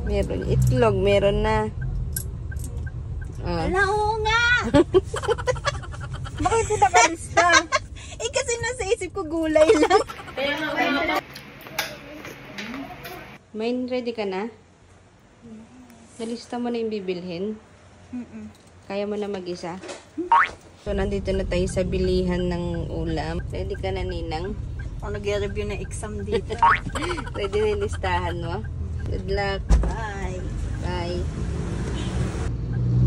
Meron. Itlog, meron na. Wala, oo nga! Bakit ko nakalista? Eh kasi nasa isip ko gulay lang. Main, ready ka na? Nalista mo na yung bibilhin? Kaya mo na mag-isa? So, nandito na tayo sa bilihan ng ulam. Ready ka na, Ninang? Ako nag-review na exam dito. Ready na yung listahan mo? Good luck. Bye. Bye.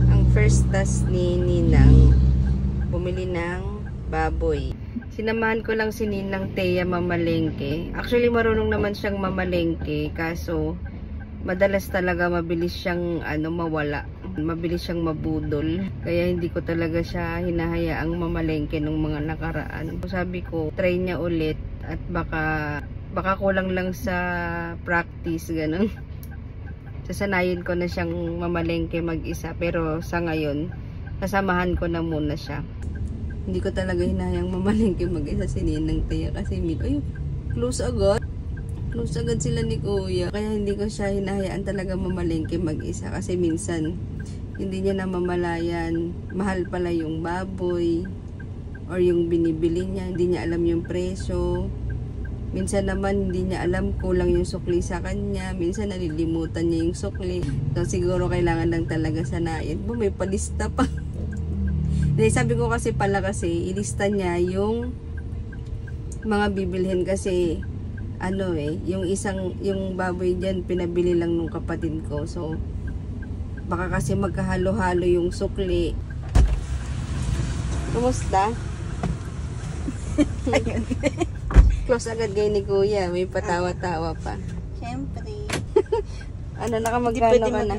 Ang first task ni Ninang, bumili ng baboy. Sinamahan ko lang si Ninang Thea mamalengke. Actually, marunong naman siyang mamalengke. Kaso, madalas talaga mabilis siyang mawala. Mabilis siyang mabudol. Kaya hindi ko talaga siya hinahayaang mamalengke nung mga nakaraan. Sabi ko, try niya ulit. At baka kulang lang sa practice, ganun. Sasanayin ko na siyang mamalengke mag-isa. Pero sa ngayon, sasamahan ko na muna siya. Hindi ko talaga hinahayang mamalengke mag-isa si Ninang Thea kasi ay, close agad. Close agad sila ni Kuya. Kaya hindi ko siya hinahayaan talaga mamalengke mag-isa kasi minsan hindi niya namamalayan. Mahal pala yung baboy or yung binibili niya. Hindi niya alam yung presyo. Minsan naman hindi niya alam kulang yung sukli sa kanya. Minsan nalilimutan niya yung sukli. So siguro kailangan lang talaga sanayin. May palista pa. Sabi ko kasi ilista niya yung mga bibilhin kasi yung baboy diyan pinabili lang nung kapatid ko. So baka kasi magkahalo-halo yung sukli. Kumusta? Ayun. Close agad kayo ni Kuya, may patawa-tawa pa. Siyempre. Nakamagkano ka na?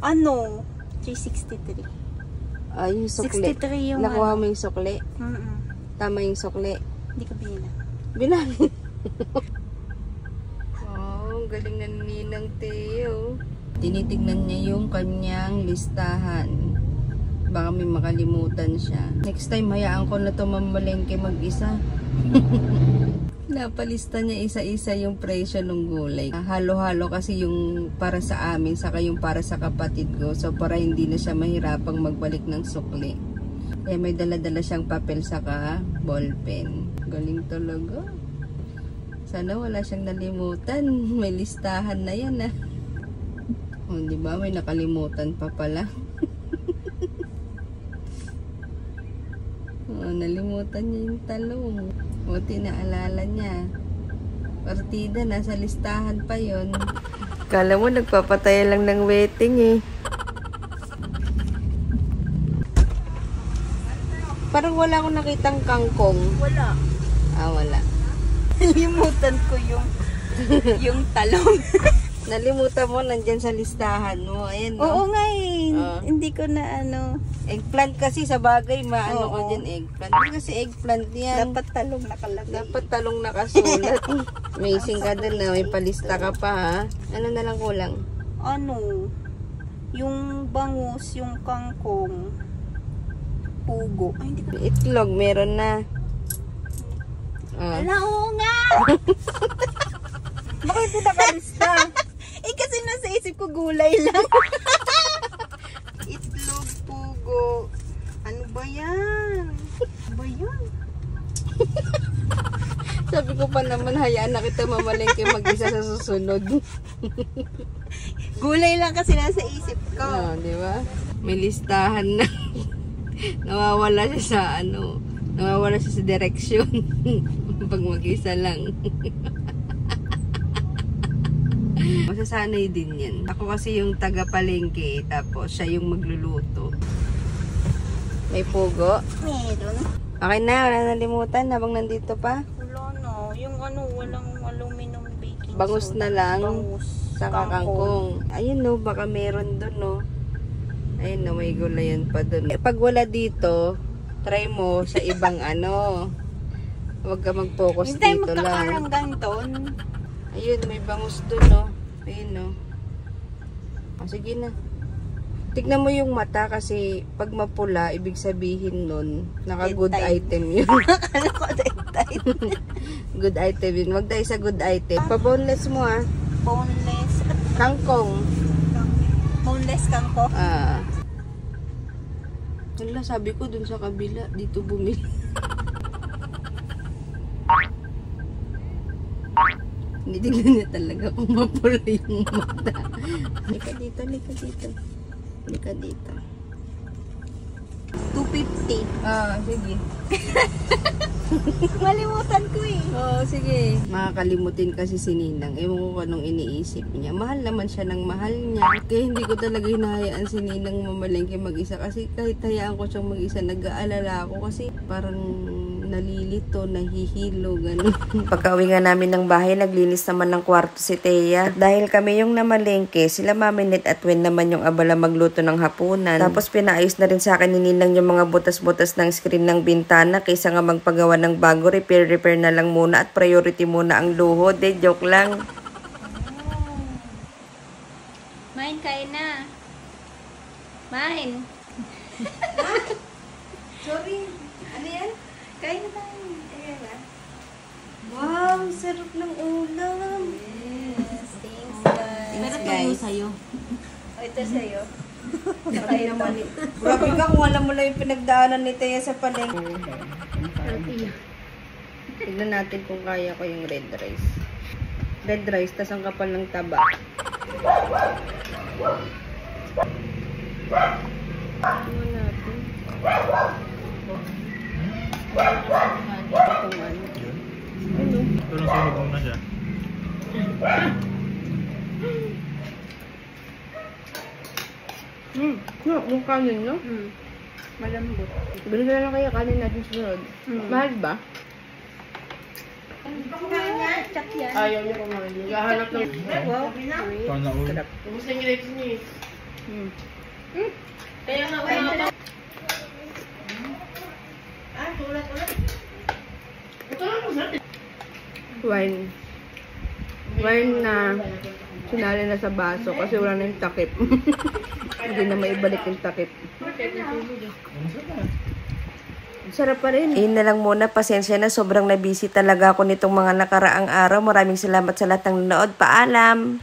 363. Yung sukli. 63 yung Nakuha mo yung sukli? Tama yung sukli? Hindi ko binila. Bilangin. Oh, galing na ni Ninang Theo. Tinitignan niya yung kanyang listahan. Baka may makalimutan siya. Next time, hayaan ko na ito mamalengke mag-isa. Napalista niya isa-isa yung presyo ng gulay. Halo-halo kasi yung para sa amin, saka yung para sa kapatid ko. So, para hindi na siya mahirapang magbalik ng sukli. Kaya may dala-dala siyang papel saka ballpen. Galing talaga. Sana wala siyang nalimutan. May listahan na yan Oh, diba? May nakalimutan pa pala. Nalimutan niya yung talong. Buti naalala niya. Partida, nasa listahan pa yon. Kala mo nagpapatay lang ng waiting Parang wala akong nakitang kangkong. Wala. Wala. Nalimutan ko yung talong. Nalimutan mo, nandyan sa listahan mo. Ayan, no? Oo nga Hindi ko na Eggplant kasi sa bagay, ko dyan eggplant. Hindi kasi eggplant yan. Dapat talong nakalagay. Dapat talong nakasulat. Amazing ka dun na, may palista ka pa ha. Ano na lang kulang? Yung bangus, yung kangkong, pugo. Ay, hindi ko. Itlog, meron na. Wala, oo nga! Bakit ko nakalista? Kasi nasa isip ko gulay lang. Itlog, pugo. Ano ba yan? Sabi ko pa naman, hayaan na kita mamalengke mag-isa sa susunod. Gulay lang kasi nasa isip ko. Di ba? May listahan na. Nawawala siya sa nawawala siya sa direksyon. Pag mag-isa lang. Masasanay din yan. Ako kasi yung taga-palengke, tapos siya yung magluluto. May pugo? Meron. Okay na, wala nalimutan habang nandito pa. Wala na. Yung walang aluminum baking Bangus soda. na lang. Bangus. Saka kangkong. Ayun baka meron dun Ayun may gulayan pa dun. Pag wala dito, try mo sa ibang Huwag ka mag-focus dito lang. Hindi tayo magkakaranggang doon. Ayun, may bangus dun Ayun sige na. Tignan mo yung mata kasi pag mapula, ibig sabihin nun, naka-good item yun. Akala ko Good item yun. Wag tayo sa good item. Pa-boneless mo Boneless. Kangkong. Boneless kangkong. Wala, sabi ko dun sa kabila, dito bumili. Tignan niya talaga kung mapula yung mata. Lika dito, lika dito. Lika dito. 250. Sige. Malimutan ko eh. Sige. Makakalimutin kasi si Ninang. Ewan ko kung anong iniisip niya. Mahal naman siya ng mahal niya. Kaya hindi ko talaga hinahayaan si Ninang mamalengke mag-isa. Kasi kahit hayaan ko siyang mag-isa, nag-aalala ako. Kasi parang nalilito, nahihilo, gano'n. Pagka-uwi nga namin ng bahay, naglinis naman ng kwarto si Thea. At dahil kami yung namalengke, sila Mami Net at Wen naman yung abala magluto ng hapunan. Tapos pinaayos na rin sa akin ni Ninang yung mga butas-butas ng screen ng bintana kaysa nga magpagawa ng bago, repair na lang muna at priority muna ang luho. De, joke lang. Main, kain na. Main. Sorry, ano yan? Kain na tayo. Ayan na. Wow, sarap ng ulam. Yes, thanks guys. Pero tuyo sa'yo. Ito sa'yo. Grabe naman eh. Grabe ka kung alam mo lang yung pinagdaanan ni Thea sa palengke. Tignan natin kung kaya ko yung red rice. Red rice, tas ang kapal ng taba. Tignan natin. Ito man. Ano? Tulong sunog muna siya. Yung kanin, no? Malambot. Bili na lang kaya kanin natin sunod. Mahal ba? Chak yan. Ayaw niya kumain. Naghahanap ng... Wow. Paano ulo? Sarap. Kumusta yung grapes niya? Kaya nga, wala pa. Wine. Wine na sinali na sa baso kasi wala na yung takip. Hindi na maibalik yung takip. Sarap pa rin. Ayun na lang muna, pasensya na, sobrang na-busy talaga ako nitong mga nakaraang araw. Maraming salamat sa lahat ng nanood. Paalam!